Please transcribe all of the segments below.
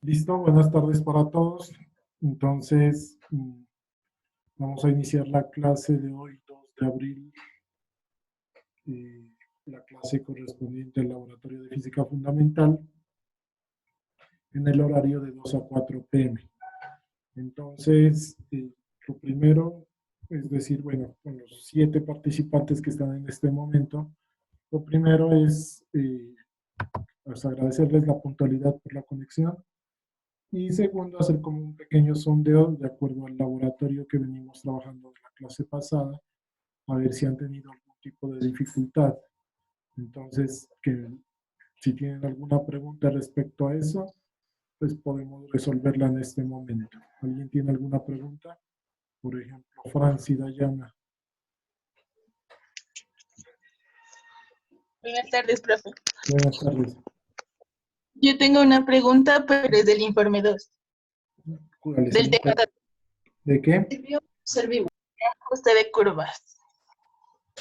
Listo, buenas tardes para todos. Entonces, vamos a iniciar la clase de hoy, 2 de abril, eh, la clase correspondiente al Laboratorio de Física Fundamental, en el horario de 2 a 4 p.m. Entonces, lo primero es decir, bueno, con los 7 participantes que están en este momento, lo primero es pues agradecerles la puntualidad por la conexión. Y segundo, hacer como un pequeño sondeo de acuerdo al laboratorio que venimos trabajando de la clase pasada, a ver si han tenido algún tipo de dificultad. Entonces, que si tienen alguna pregunta respecto a eso, pues podemos resolverla en este momento. ¿Alguien tiene alguna pregunta? Por ejemplo, Franci Dayana. Buenas tardes, profe. Buenas tardes. Yo tengo una pregunta, pero es del informe 2. ¿Cuál es el Del tema informe? ¿De qué? de ajuste de curvas.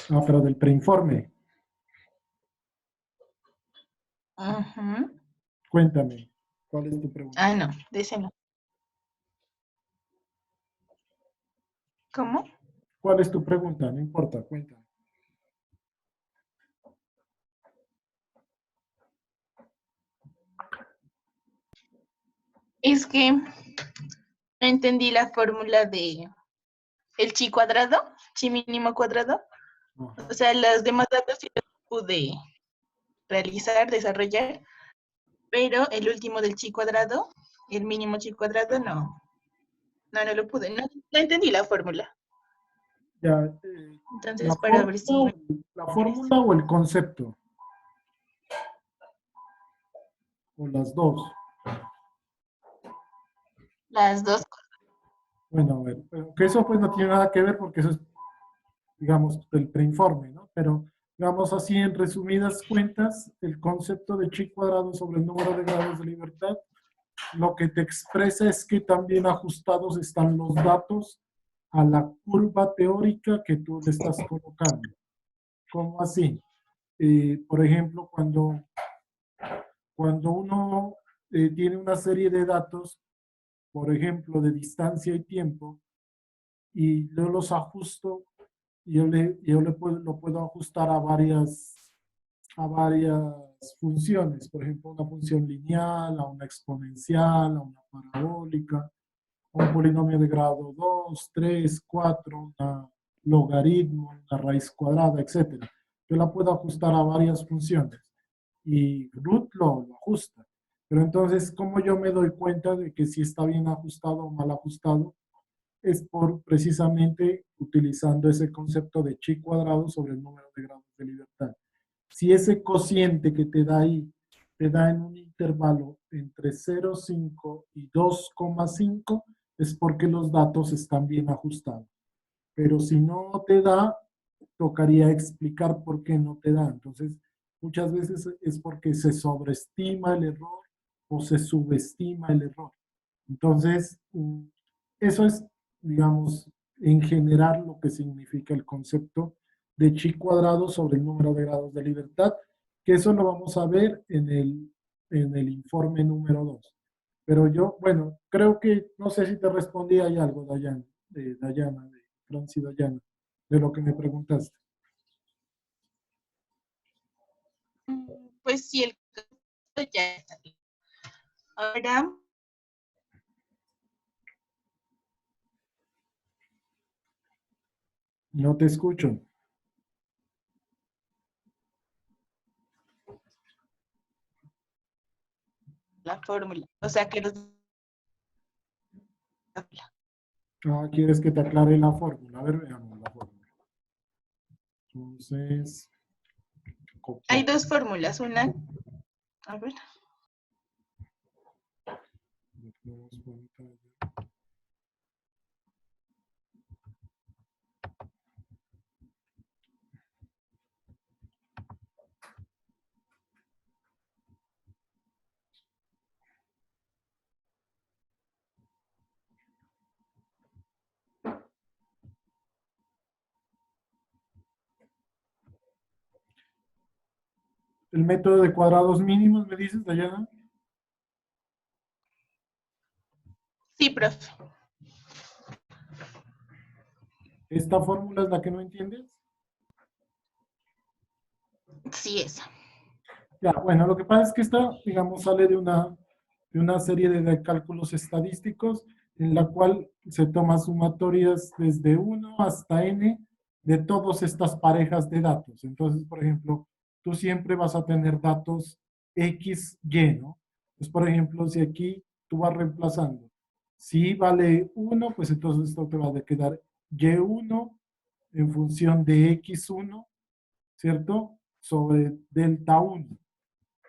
Ah, pero del preinforme. Ajá. Cuéntame, ¿cuál es tu pregunta? Ah, no, de ese no. ¿Cómo? ¿Cuál es tu pregunta? No importa, cuéntame. Es que no entendí la fórmula de el chi cuadrado, chi mínimo cuadrado. Ajá. O sea, los demás datos sí los pude realizar, desarrollar, pero el último del chi cuadrado, el mínimo chi cuadrado, no lo pude. No entendí la fórmula. Ya, Entonces, para ver si la fórmula o el concepto, o las dos. las dos. Bueno, a ver, que eso pues no tiene nada que ver porque eso es, digamos, del preinforme, ¿no? Pero, digamos así, en resumidas cuentas, el concepto de chi cuadrado sobre el número de grados de libertad, lo que te expresa es que también ajustados están los datos a la curva teórica que tú le estás colocando. ¿Cómo así? Por ejemplo, cuando uno tiene una serie de datos, por ejemplo, de distancia y tiempo, y yo los ajusto, lo puedo ajustar a varias funciones, por ejemplo, una función lineal, a una exponencial, a una parabólica, a un polinomio de grado 2, 3, 4, una logaritmo, una raíz cuadrada, etc. Yo la puedo ajustar a varias funciones y root lo ajusta. Pero entonces, ¿cómo yo me doy cuenta de que si está bien ajustado o mal ajustado? Es por precisamente utilizando ese concepto de chi cuadrado sobre el número de grados de libertad. Si ese cociente que te da ahí te da en un intervalo entre 0,5 y 2,5, es porque los datos están bien ajustados. Pero si no te da, tocaría explicar por qué no te da. Entonces, muchas veces es porque se sobreestima el error o se subestima el error. Entonces, eso es, digamos, en general lo que significa el concepto de chi cuadrado sobre el número de grados de libertad, que eso lo vamos a ver en el informe número 2. Pero yo, bueno, creo que, no sé si te respondí ahí algo, Dayana, de Franci Dayana, de lo que me preguntaste. Pues sí, el concepto ya está. Ahora, No te escucho. la fórmula. O sea, que los... Ah, ¿quieres que te aclare la fórmula? A ver, veamos la fórmula. Entonces, Hay copiar. dos fórmulas. Una, a ver, El método de cuadrados mínimos, ¿me dices, Dayana? profe. ¿Esta fórmula es la que no entiendes? Sí, esa. Ya, bueno, lo que pasa es que esta, digamos, sale de una serie de cálculos estadísticos en la cual se toman sumatorias desde 1 hasta n de todas estas parejas de datos. Entonces, por ejemplo, tú siempre vas a tener datos X, Y, ¿no? Entonces, por ejemplo, si aquí tú vas reemplazando, si vale 1, pues entonces esto te va a quedar Y1 en función de X1, ¿cierto? Sobre delta 1.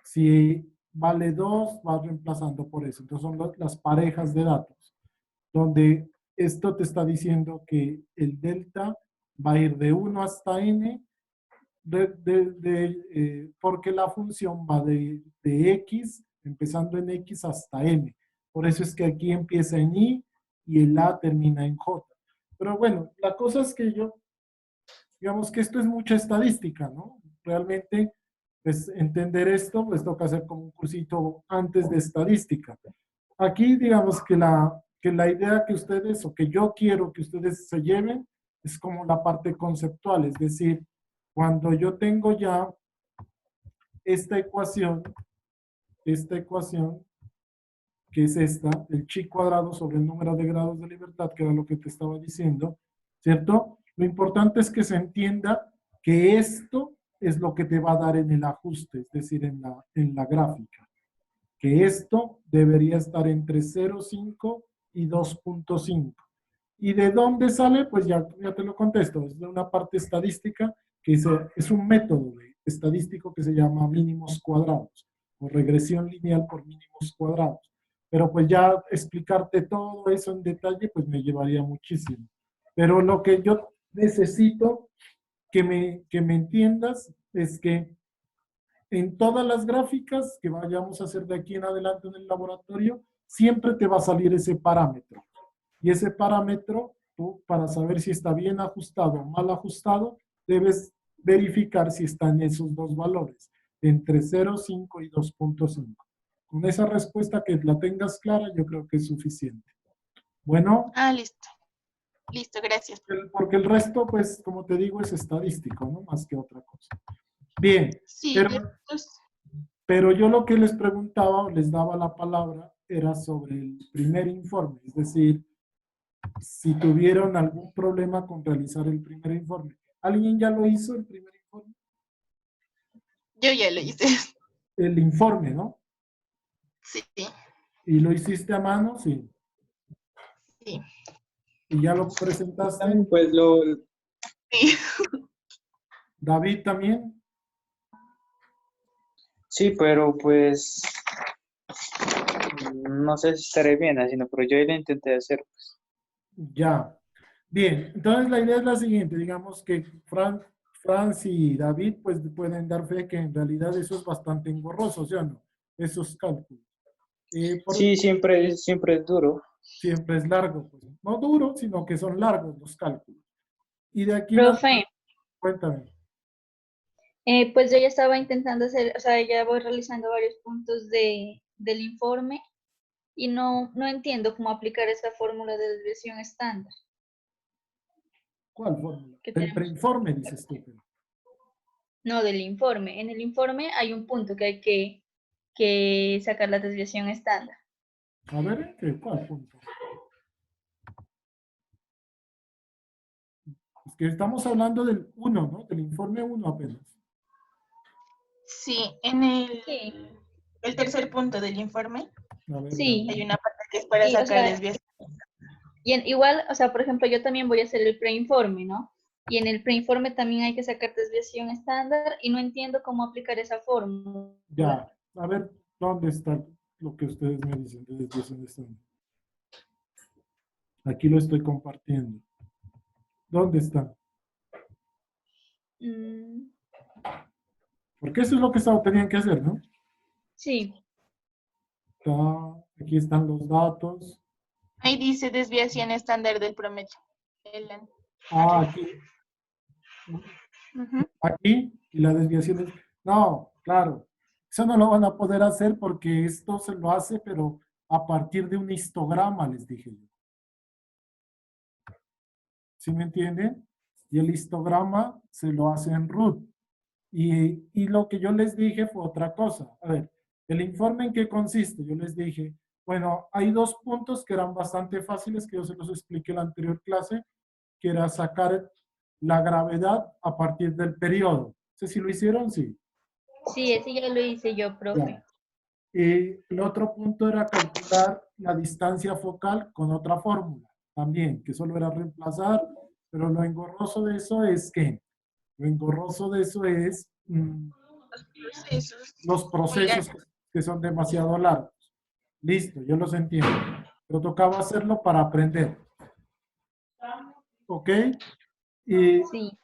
Si vale 2, vas reemplazando por eso. Entonces son las parejas de datos, donde esto te está diciendo que el delta va a ir de 1 hasta n, porque la función va de x, empezando en x hasta n. Por eso es que aquí empieza en i y el a termina en j. Pero bueno, la cosa es que digamos que esto es mucha estadística, ¿no? Realmente, pues entender esto, pues toca hacer como un cursito antes de estadística. Aquí, digamos que la idea que ustedes, o que yo quiero que ustedes se lleven, es como la parte conceptual, es decir, cuando yo tengo ya esta ecuación, que es esta, el chi cuadrado sobre el número de grados de libertad, que era lo que te estaba diciendo, ¿cierto? Lo importante es que se entienda que esto es lo que te va a dar en el ajuste, es decir, en la gráfica. Que esto debería estar entre 0,5 y 2,5. ¿Y de dónde sale? Pues ya te lo contesto. Es de una parte estadística que es un método estadístico que se llama mínimos cuadrados o regresión lineal por mínimos cuadrados. Pero pues ya explicarte todo eso en detalle pues me llevaría muchísimo. Pero lo que yo necesito que me entiendas es que en todas las gráficas que vayamos a hacer de aquí en adelante en el laboratorio, siempre te va a salir ese parámetro. Y ese parámetro, tú, para saber si está bien ajustado o mal ajustado, debes verificar si están esos dos valores, entre 0,5 y 2,5. Con esa respuesta que la tengas clara, yo creo que es suficiente. Bueno. Ah, listo. Listo, gracias. Porque el resto, pues, como te digo, es estadístico, ¿no? Más que otra cosa. Bien, sí, pero yo lo que les preguntaba, les daba la palabra, era sobre el primer informe, es decir, si tuvieron algún problema con realizar el primer informe. ¿Alguien ya lo hizo el primer informe? Yo ya lo hice. El informe, ¿no? Sí. ¿Y lo hiciste a mano? Sí. Sí. ¿Y ya lo presentaste? También, pues Sí. ¿David también? Sí, pero pues no sé si estaré bien haciendo, pero yo lo intenté hacer. Ya. Bien, entonces la idea es la siguiente, digamos que Franz y David pues pueden dar fe que en realidad eso es bastante engorroso, ¿sí o no? Esos cálculos. Sí, siempre es duro. Siempre es largo, pues no duro, sino que son largos los cálculos. Y de aquí en Profe, cuéntame. pues yo ya estaba intentando hacer, o sea, ya voy realizando varios puntos del informe y no entiendo cómo aplicar esa fórmula de desviación estándar ¿Cuál fórmula? que El tenemos. preinforme, dices tú. No, del informe. En el informe hay un punto que hay que sacar la desviación estándar. A ver, ¿cuál punto? Es que estamos hablando del 1, ¿no? Del informe 1 apenas. Sí, en Sí, el tercer punto del informe A ver, sí. hay una parte que es para Y, o sacar sea, desviación. y igual, o sea, por ejemplo, yo también voy a hacer el preinforme, ¿no? Y en el preinforme también hay que sacar desviación estándar y no entiendo cómo aplicar esa fórmula. ya. A ver, ¿dónde está lo que ustedes me dicen de desviación estándar? Aquí lo estoy compartiendo. ¿Dónde está? Mm, Porque eso es lo que tenían que hacer, ¿no? sí, Aquí están los datos. Ahí dice desviación estándar del promedio. Aquí. Ujú. Aquí, y la desviación es... No, claro. Eso no lo van a poder hacer porque esto se lo hace, pero a partir de un histograma, les dije yo. ¿Sí me entienden? Y el histograma se lo hace en root. Y lo que yo les dije fue otra cosa. A ver, ¿el informe en qué consiste? Yo les dije, bueno, hay dos puntos que eran bastante fáciles, que yo se los expliqué en la anterior clase, que era sacar la gravedad a partir del periodo. No sé si lo hicieron, sí. Sí, ese ya lo hice yo, profe. Ya. Y el otro punto era calcular la distancia focal con otra fórmula también, que solo era reemplazar, pero lo engorroso de eso es que, los procesos que son demasiado largos. Listo, yo los entiendo, pero tocaba hacerlo para aprender. ¿Ok? Y Sí.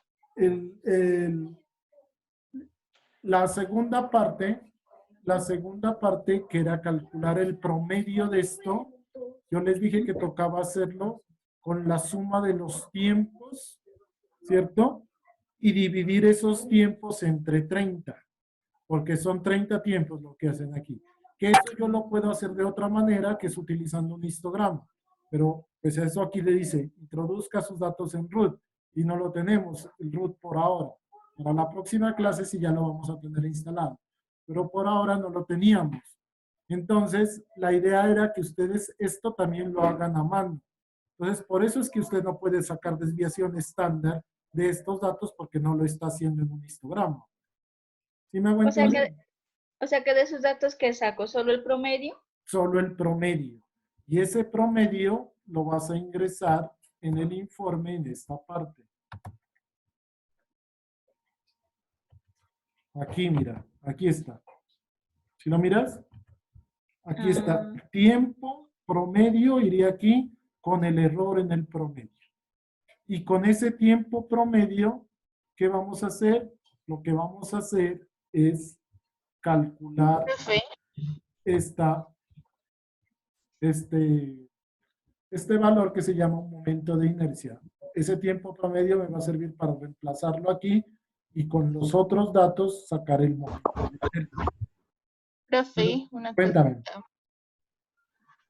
la segunda parte que era calcular el promedio de esto, yo les dije que tocaba hacerlo con la suma de los tiempos, ¿cierto? Y dividir esos tiempos entre 30, porque son 30 tiempos lo que hacen aquí. Que eso yo lo puedo hacer de otra manera, que es utilizando un histograma. Pero pues eso aquí le dice, introduzca sus datos en root, y no lo tenemos, el root por ahora. Para la próxima clase sí ya lo vamos a tener instalado, pero por ahora no lo teníamos. Entonces, la idea era que ustedes esto también lo hagan a mano. Entonces, por eso es que usted no puede sacar desviación estándar de estos datos, porque no lo está haciendo en un histograma. ¿Sí me hago entender? O sea que de esos datos que saco, ¿solo el promedio? Solo el promedio. Y ese promedio lo vas a ingresar en el informe en esta parte. Aquí, mira, aquí está. ¿Sí lo miras? Aquí está. Tiempo promedio, iría aquí con el error en el promedio. Y con ese tiempo promedio, ¿qué vamos a hacer? Lo que vamos a hacer es calcular este valor que se llama un momento de inercia. Ese tiempo promedio me va a servir para reemplazarlo aquí y con los otros datos sacar el momento de inercia. Profe, una Cuéntame. cosa.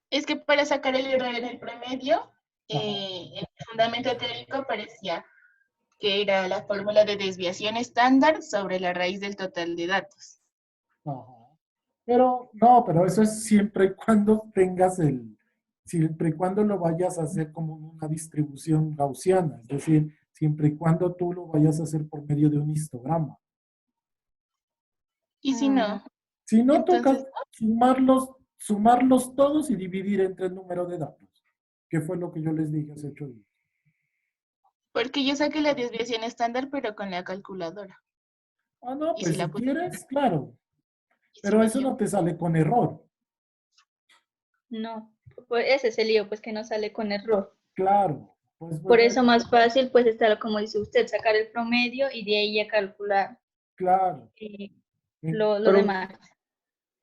Es que para sacar el error en el promedio, el fundamento teórico aparecía que era la fórmula de desviación estándar sobre la raíz del total de datos. Ajá. Pero no, pero eso es siempre y cuando tengas siempre y cuando lo vayas a hacer como una distribución gaussiana, es decir, siempre y cuando tú lo vayas a hacer por medio de un histograma. Y si no, Si no, entonces, toca sumarlos todos y dividir entre el número de datos, que fue lo que yo les dije hace 8 días. porque yo saqué la desviación estándar, pero con la calculadora. Ah, no, ¿Y pues si quieres, claro. Pero eso no te sale con error. No, pues ese es el lío, pues que no sale con error. Claro. Pues, Por eso más fácil, pues está como dice usted, sacar el promedio y de ahí a calcular claro. Lo Pero- demás.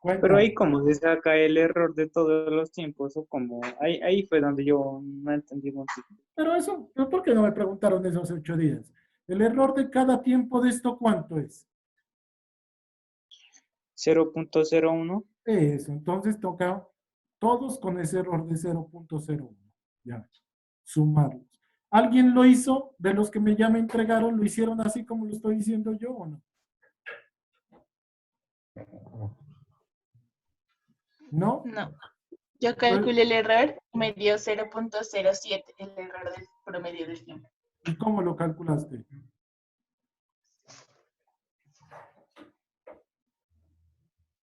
Pero ahí como se saca el error de todos los tiempos, o como, ahí fue donde yo no entendí mucho. Pero eso, ¿por qué no me preguntaron eso hace 8 días? ¿El error de cada tiempo de esto cuánto es? 0.01. Eso, entonces toca todos con ese error de 0.01. Ya, sumarlos. ¿Alguien lo hizo? De los que ya me entregaron, ¿lo hicieron así como lo estoy diciendo yo o no? ¿No? No. Yo calculé el error, me dio 0.07, el error del promedio del tiempo. ¿Y cómo lo calculaste?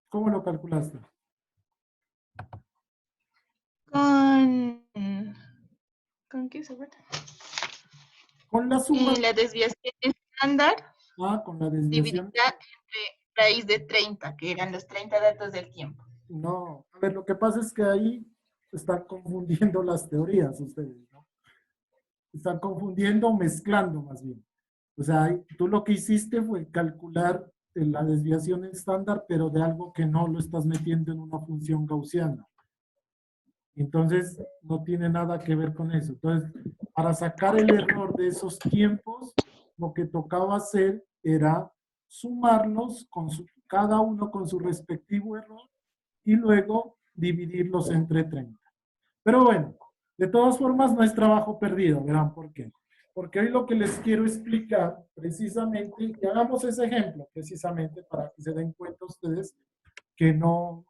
¿Cómo lo calculaste? ¿Con qué se guarda? Con la suma. La desviación estándar. Con la desviación. Dividida entre raíz de 30, que eran los 30 datos del tiempo. No, a ver, lo que pasa es que ahí están confundiendo las teorías ustedes, ¿no? Están confundiendo o mezclando más bien. O sea, tú lo que hiciste fue calcular la desviación estándar, pero de algo que no lo estás metiendo en una función gaussiana. Entonces, no tiene nada que ver con eso. Entonces, para sacar el error de esos tiempos, lo que tocaba hacer era sumarlos, cada uno con su respectivo error, y luego dividirlos entre 30. Pero bueno, de todas formas no es trabajo perdido, verán por qué. Porque hoy lo que les quiero explicar precisamente, y hagamos ese ejemplo precisamente para que se den cuenta ustedes que no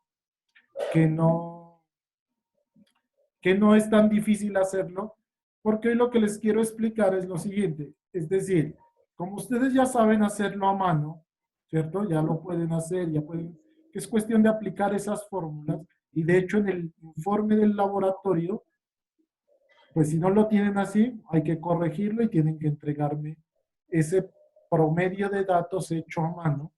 es tan difícil hacerlo, porque hoy lo que les quiero explicar es lo siguiente, es decir, como ustedes ya saben hacerlo a mano, ¿cierto? Ya lo pueden hacer, ya pueden, es cuestión de aplicar esas fórmulas, y de hecho en el informe del laboratorio, pues si no lo tienen así, hay que corregirlo y tienen que entregarme ese promedio de datos hecho a mano,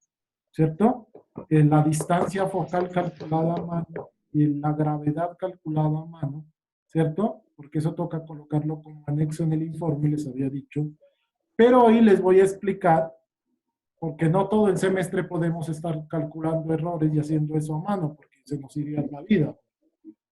¿cierto? La distancia focal calculada a mano y la gravedad calculada a mano, ¿cierto? Porque eso toca colocarlo como anexo en el informe, les había dicho. Pero hoy les voy a explicar, porque no todo el semestre podemos estar calculando errores y haciendo eso a mano, porque se nos iría la vida.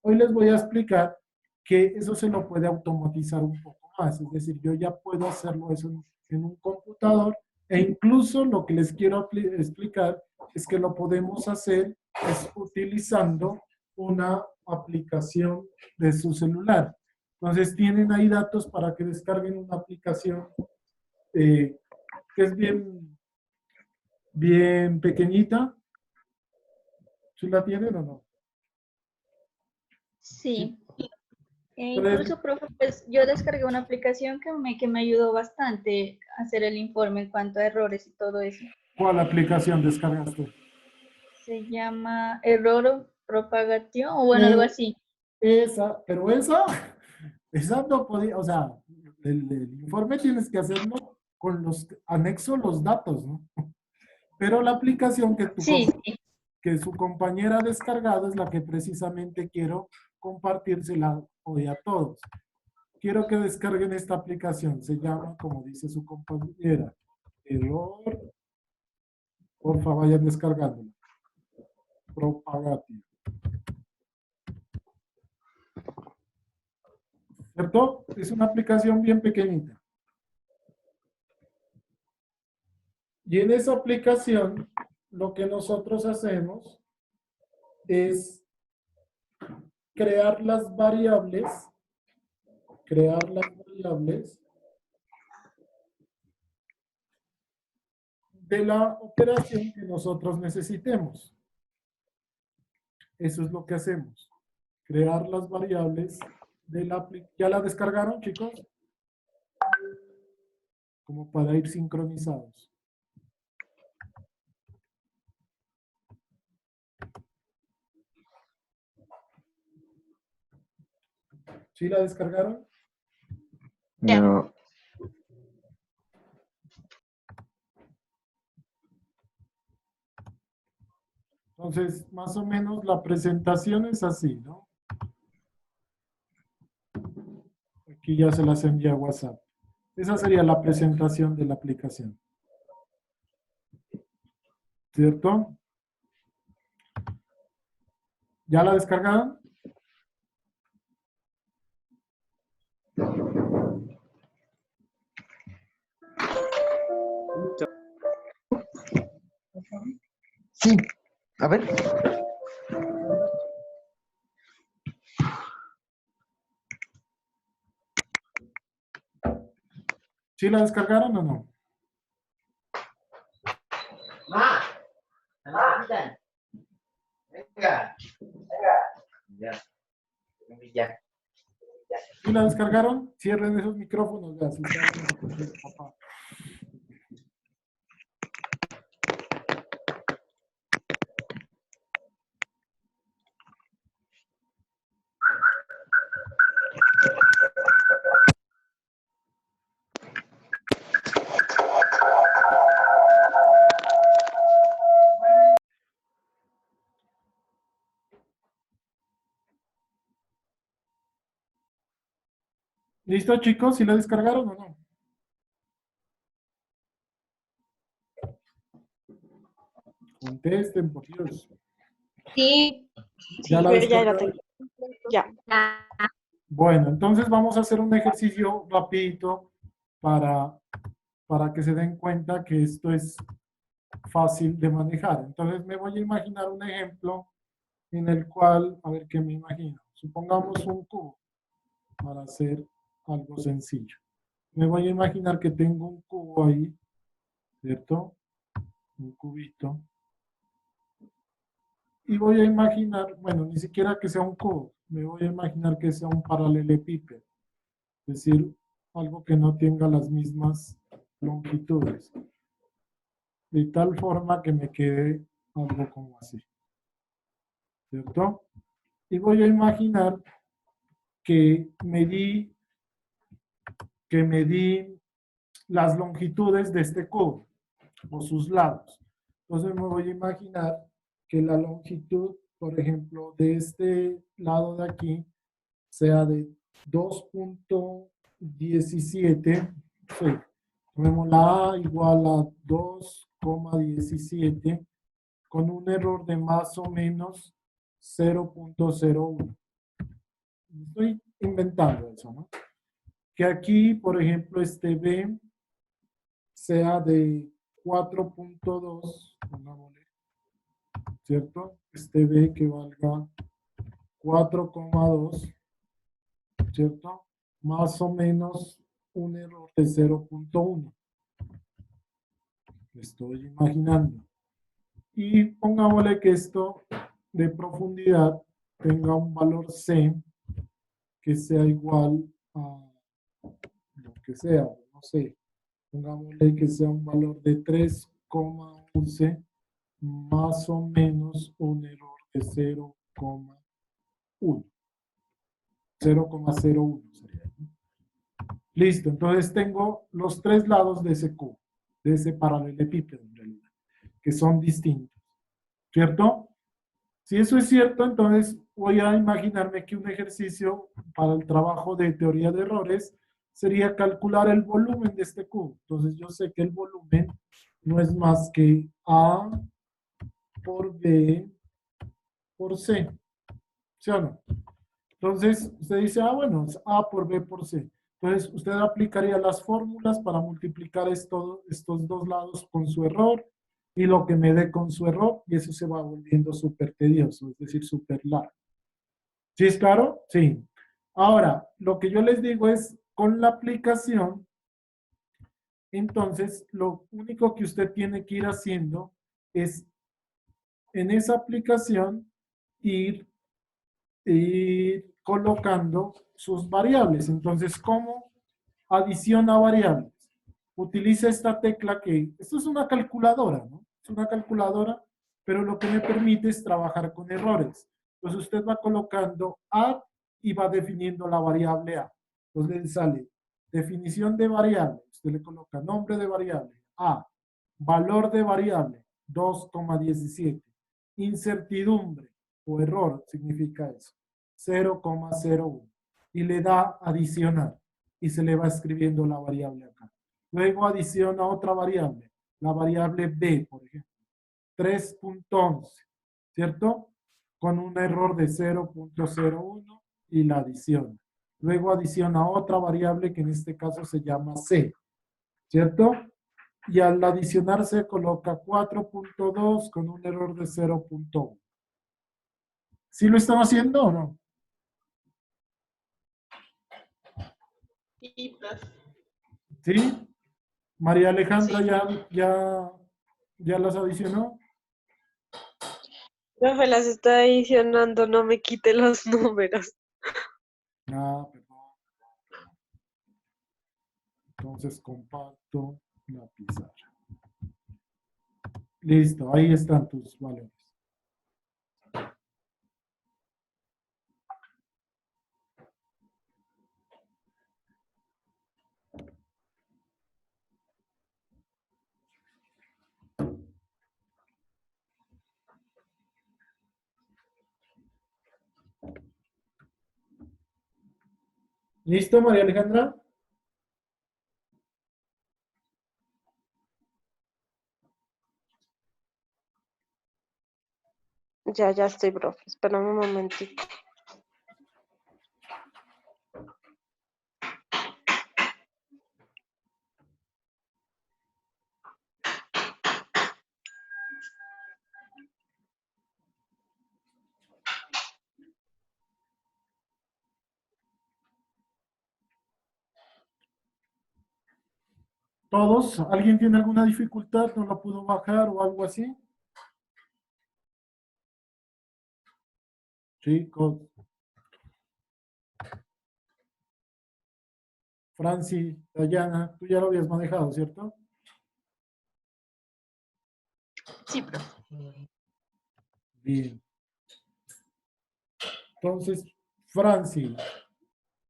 Hoy les voy a explicar que eso se lo puede automatizar un poco más, es decir, yo ya puedo hacerlo eso en un computador e incluso lo que les quiero explicar es que lo podemos hacer es utilizando una aplicación de su celular. Entonces tienen ahí datos para que descarguen una aplicación que es bien pequeñita. ¿Sí la tienen o no? Sí. Incluso, profe, pues yo descargué una aplicación que me ayudó bastante a hacer el informe en cuanto a errores y todo eso. ¿Cuál aplicación descargaste? Se llama Error Propagation o bueno, algo así. Pero esa no podía, o sea, el informe tienes que hacerlo con los anexos los datos, ¿no? Pero la aplicación Sí, que su compañera ha descargado es la que precisamente quiero compartírsela hoy a todos. Quiero que descarguen esta aplicación, se llama, como dice su compañera, Error, porfa, vayan descargándola. Propagation. ¿Cierto? Es una aplicación bien pequeñita. Y en esa aplicación, lo que nosotros hacemos es crear las variables de la operación que nosotros necesitemos. Eso es lo que hacemos. Crear las variables de la aplicación. ¿Ya la descargaron, chicos? Como para ir sincronizados. ¿Sí la descargaron? No. Entonces, más o menos la presentación es así, ¿no? Aquí ya se las envía a WhatsApp. Esa sería la presentación de la aplicación. ¿Cierto? ¿Ya la descargaron? Sí. A ver. ¿Sí la descargaron o no? Venga. Ya. ¿Sí la descargaron? Cierren esos micrófonos. Ya, si están, papá. ¿Listo, chicos? ¿Sí la descargaron o no? Contesten, por Dios. Sí, ¿Ya la yo ya la descargaron? tengo. Ya. Bueno, entonces vamos a hacer un ejercicio rapidito para que se den cuenta que esto es fácil de manejar. Entonces me voy a imaginar un ejemplo en el cual, a ver qué me imagino. Supongamos un cubo para hacer algo sencillo. Me voy a imaginar que tengo un cubo ahí, ¿cierto? Un cubito. Y voy a imaginar, bueno, ni siquiera que sea un cubo, me voy a imaginar que sea un paralelepípedo, es decir, algo que no tenga las mismas longitudes, de tal forma que me quede algo como así, ¿cierto? Y voy a imaginar que medí las longitudes de este cubo, o sus lados. Entonces me voy a imaginar que la longitud, por ejemplo, de este lado de aquí, sea de 2.17, sí, tenemos la A igual a 2,17 con un error de más o menos 0.01. Estoy inventando eso, ¿no? Que aquí, por ejemplo, este B sea de 4.2, pongámosle, ¿cierto? Este B que valga 4,2, ¿cierto? Más o menos un error de 0.1. Estoy imaginando. Y pongámosle que esto de profundidad tenga un valor C que sea igual a lo que sea, no sé, pongámosle que sea un valor de 3,11 más o menos un error de 0,1. 0,01 sería. Listo, entonces tengo los tres lados de ese cubo, de ese paralelepípedo en realidad, que son distintos, ¿cierto? Si eso es cierto, entonces voy a imaginarme que un ejercicio para el trabajo de teoría de errores sería calcular el volumen de este cubo. Entonces yo sé que el volumen no es más que A por B por C, ¿sí o no? Entonces usted dice, ah, bueno, es A por B por C. Entonces usted aplicaría las fórmulas para multiplicar estos dos lados con su error y lo que me dé con su error, y eso se va volviendo súper tedioso, es decir, súper largo. ¿Sí es claro? Sí. Ahora, lo que yo les digo es, con la aplicación, entonces, lo único que usted tiene que ir haciendo es, en esa aplicación, ir colocando sus variables. Entonces, ¿cómo adiciona variables? Utiliza esta tecla que, esto es una calculadora, ¿no? Es una calculadora, pero lo que me permite es trabajar con errores. Entonces usted va colocando add y va definiendo la variable a. Entonces le sale definición de variable. Usted le coloca nombre de variable a, valor de variable 2,17, incertidumbre o error significa eso, 0,01 y le da adicionar y se le va escribiendo la variable acá. Luego adiciona otra variable, la variable B, por ejemplo, 3.11, ¿cierto? Con un error de 0.01 y la adiciona. Luego adiciona otra variable que en este caso se llama C, ¿cierto? Y al adicionar se coloca 4.2 con un error de 0.1. ¿Sí lo están haciendo o no? Sí, profe. ¿Sí? María Alejandra Sí. ya las adicionó. Profe, las está adicionando, no me quite los números. Ah, perdón. Entonces comparto la pizarra. Listo, ahí están tus valores. ¿Listo, María Alejandra? Ya estoy, profe. Espérame un momentito. ¿Todos? ¿Alguien tiene alguna dificultad? ¿No lo pudo bajar o algo así? Chicos. Franci, Dayana, tú ya lo habías manejado, ¿cierto? Sí, profe. Bien. Entonces, Franci,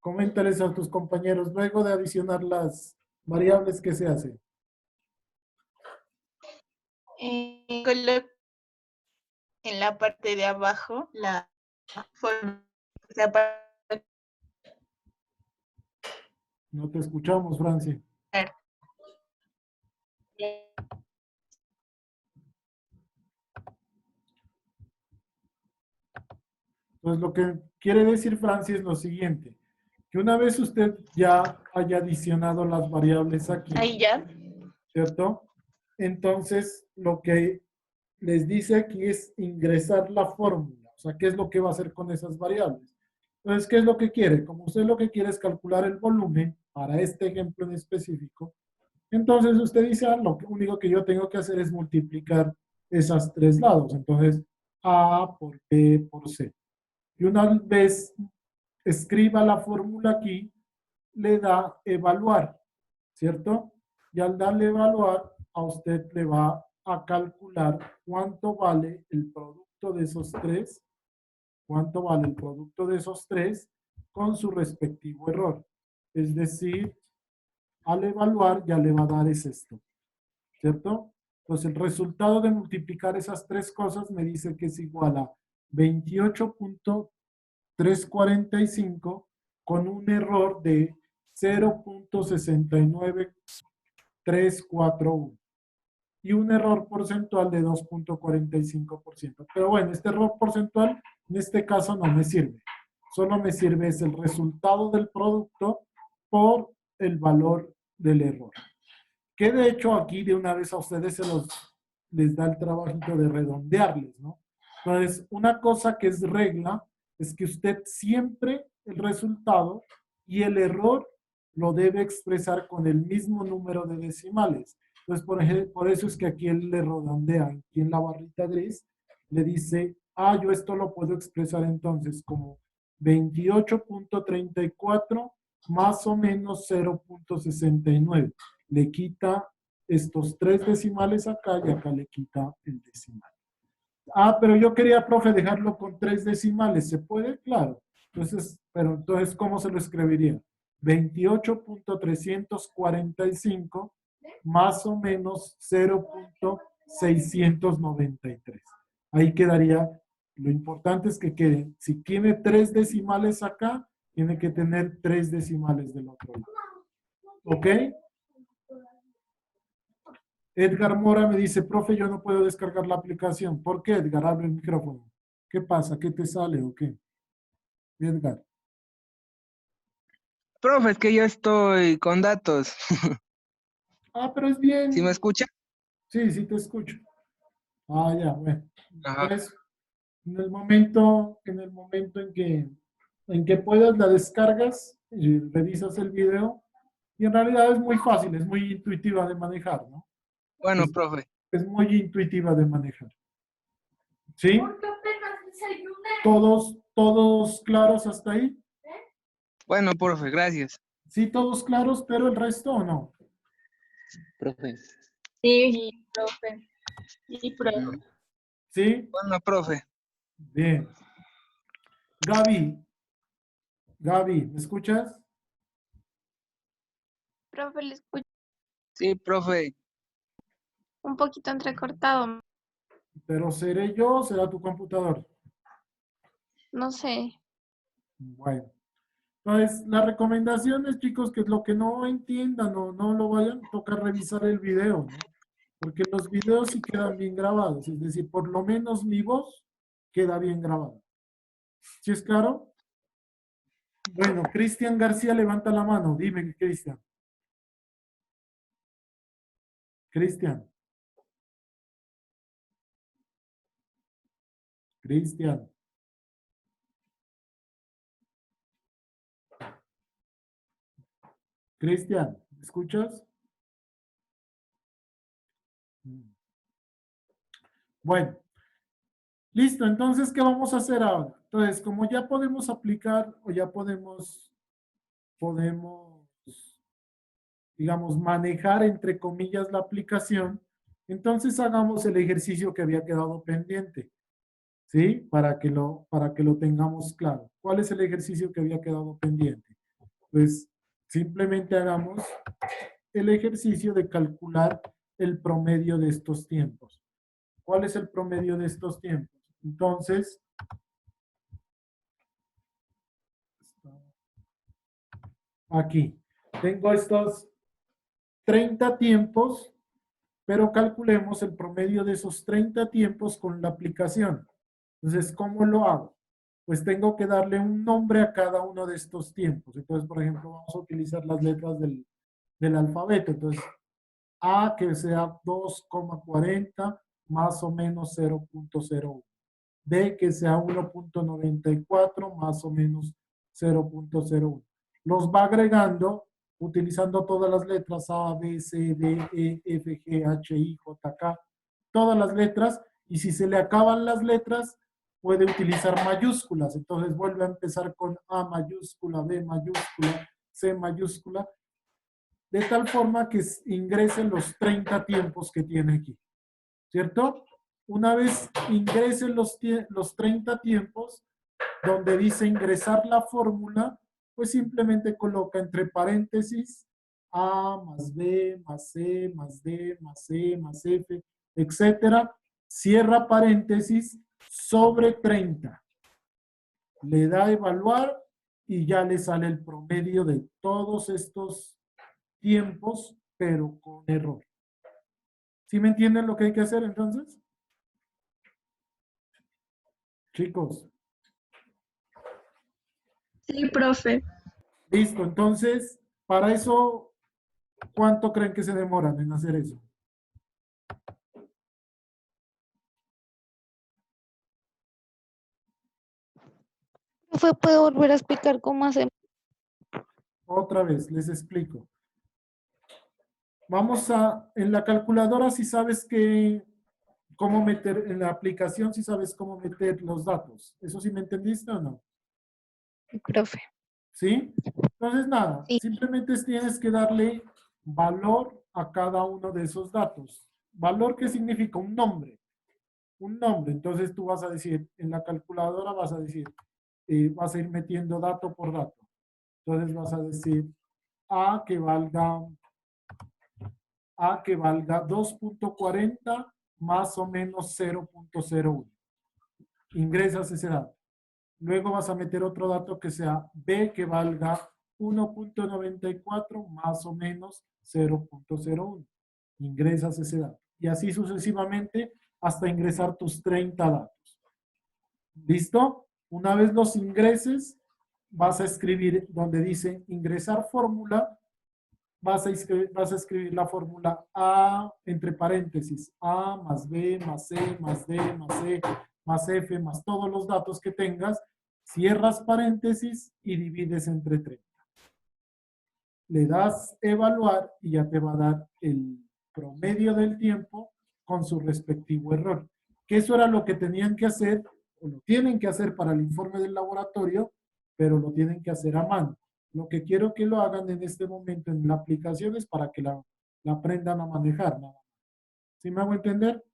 coméntales a tus compañeros luego de adicionar las variables que se hacen. Coloco en la parte de abajo la forma. O sea, para No te escuchamos, Franci. Entonces, lo que quiere decir Franci es lo siguiente, que una vez usted ya haya adicionado las variables aquí, ahí ya. ¿cierto? Entonces, lo que les dice aquí es ingresar la fórmula, o sea, ¿qué es lo que va a hacer con esas variables? Entonces, ¿qué es lo que quiere? Como usted lo que quiere es calcular el volumen para este ejemplo en específico, entonces usted dice, ah, lo único que yo tengo que hacer es multiplicar esas tres lados. Entonces, A por B por C. Y una vez escriba la fórmula aquí, le da evaluar, ¿cierto? Y al darle evaluar, a usted le va a calcular cuánto vale el producto de esos tres, cuánto vale el producto de esos tres con su respectivo error. Es decir, al evaluar ya le va a dar es esto, ¿cierto? Entonces el resultado de multiplicar esas tres cosas me dice que es igual a 28.345 con un error de 0.69341 y un error porcentual de 2.45%. Pero bueno, este error porcentual en este caso no me sirve. Solo me sirve es el resultado del producto por el valor del error. Que de hecho aquí de una vez a ustedes les da el trabajito de redondearles, ¿no? Entonces, una cosa que es regla es que usted siempre el resultado y el error lo debe expresar con el mismo número de decimales. Entonces, por ejemplo, por eso es que aquí él le redondea, aquí en la barrita gris, le dice, ah, yo esto lo puedo expresar entonces como 28.34 más o menos 0.69. Le quita estos tres decimales acá y acá le quita el decimal. Ah, pero yo quería, profe, dejarlo con tres decimales. ¿Se puede? Claro. Entonces, pero entonces, ¿cómo se lo escribiría? 28.345 más o menos 0.693. Ahí quedaría. Lo importante es que quede. Si tiene tres decimales acá, tiene que tener tres decimales del otro lado. ¿Ok? Edgar Mora me dice, profe, yo no puedo descargar la aplicación. ¿Por qué, Edgar? Abre el micrófono. ¿Qué pasa? ¿Qué te sale o qué? Edgar. Profe, es que yo estoy con datos. Ah, pero es ¿Sí me bien. escucha? Sí, sí te escucho. Ah, ya, bueno. Ajá. Entonces, en el momento en que puedas, la descargas y revisas el video. Y en realidad es muy fácil, es muy intuitiva de manejar, ¿no? Bueno, Es, profe. es muy intuitiva de manejar. ¿Sí? ¿Todos claros hasta ahí? Bueno, profe, gracias. Sí, todos claros, pero el resto no. Profe, Sí, profe. Sí, profe. ¿Sí? Bueno, profe. Bien. Gaby, ¿me escuchas? Profe, le escucho Sí, profe. un poquito entrecortado, Pero seré yo o será tu computador. no sé. Bueno. Entonces, la recomendación es, chicos, que lo que no entiendan o no lo vayan, toca revisar el video, ¿no? Porque los videos sí quedan bien grabados. Es decir, por lo menos mi voz queda bien grabada. ¿Sí es claro? Bueno, Cristian García levanta la mano. Dime, Cristian. Cristian. Cristian. Cristian, ¿me escuchas? Bueno, listo. Entonces, ¿qué vamos a hacer ahora? Entonces, como ya podemos aplicar o ya podemos, digamos, manejar, entre comillas, la aplicación, entonces hagamos el ejercicio que había quedado pendiente, ¿sí? Para que lo tengamos claro. ¿Cuál es el ejercicio que había quedado pendiente? Pues simplemente hagamos el ejercicio de calcular el promedio de estos tiempos. ¿Cuál es el promedio de estos tiempos? Entonces, aquí tengo estos 30 tiempos, pero calculemos el promedio de esos 30 tiempos con la aplicación. Entonces, ¿cómo lo hago? Pues tengo que darle un nombre a cada uno de estos tiempos. Entonces, por ejemplo, vamos a utilizar las letras del alfabeto. Entonces, A que sea 2,40 más o menos 0,01. B que sea 1,94 más o menos 0,01. Los va agregando utilizando todas las letras A, B, C, D, E, F, G, H, I, J, K, todas las letras, y si se le acaban las letras, puede utilizar mayúsculas. Entonces vuelve a empezar con A mayúscula, B mayúscula, C mayúscula, de tal forma que ingresen los 30 tiempos que tiene aquí, ¿cierto? Una vez ingresen los 30 tiempos, donde dice ingresar la fórmula, pues simplemente coloca entre paréntesis A más B más C más D más E más F, etcétera. Cierra paréntesis sobre 30. Le da a evaluar y ya le sale el promedio de todos estos tiempos, pero con error. ¿Sí me entienden lo que hay que hacer entonces? Chicos. Sí, profe. Listo, entonces, para eso, ¿cuánto creen que se demoran en hacer eso? Profe, ¿puedo volver a explicar cómo hacemos? Otra vez, les explico. Vamos en la calculadora, si sabes cómo meter, en la aplicación, si sabes cómo meter los datos. ¿Eso sí me entendiste o no? Profe. ¿Sí? Entonces, nada, Sí. simplemente tienes que darle valor a cada uno de esos datos. ¿Valor qué significa? Un nombre. Un nombre. Entonces tú vas a decir, en la calculadora vas a decir, vas a ir metiendo dato por dato. Entonces vas a decir A que valga 2,40 más o menos 0,01. Ingresas ese dato. Luego vas a meter otro dato que sea B que valga 1,94 más o menos 0,01. Ingresas ese dato. Y así sucesivamente hasta ingresar tus 30 datos. ¿Listo? Una vez los ingreses, vas a escribir donde dice ingresar fórmula, vas a escribir la fórmula A entre paréntesis, A más B más C más D más E más F más todos los datos que tengas, cierras paréntesis y divides entre 30. Le das evaluar y ya te va a dar el promedio del tiempo con su respectivo error. Que eso era lo que tenían que hacer, o lo tienen que hacer para el informe del laboratorio, pero lo tienen que hacer a mano. Lo que quiero que lo hagan en este momento en la aplicación es para que la aprendan a manejar. ¿No? ¿Sí me hago entender?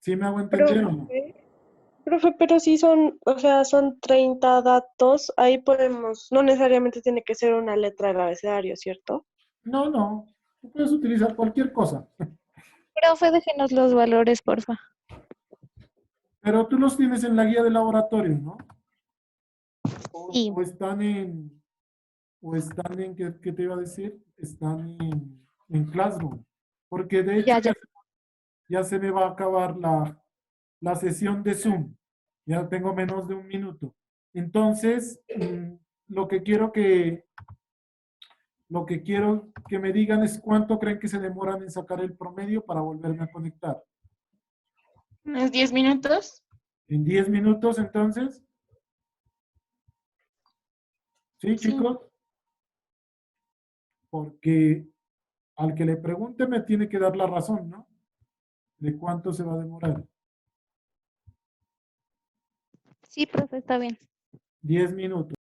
¿Sí me hago entender o no? Profe, pero si son, o sea, son 30 datos, ahí podemos, no necesariamente tiene que ser una letra del abecedario, ¿cierto? No, no. Tú puedes utilizar cualquier cosa. Profe, déjenos los valores, porfa. Pero tú los tienes en la guía de laboratorio, ¿no? Sí. O están en, ¿qué te iba a decir? Están en Classroom. Porque de hecho ya se me va a acabar la sesión de Zoom. Ya tengo menos de un minuto. Entonces, lo que quiero que me digan es cuánto creen que se demoran en sacar el promedio para volverme a conectar. ¿Unos 10 minutos? ¿En 10 minutos entonces? ¿Sí, Sí. chicos? porque al que le pregunte me tiene que dar la razón, ¿no? De cuánto se va a demorar. Sí, profe, está bien. 10 minutos.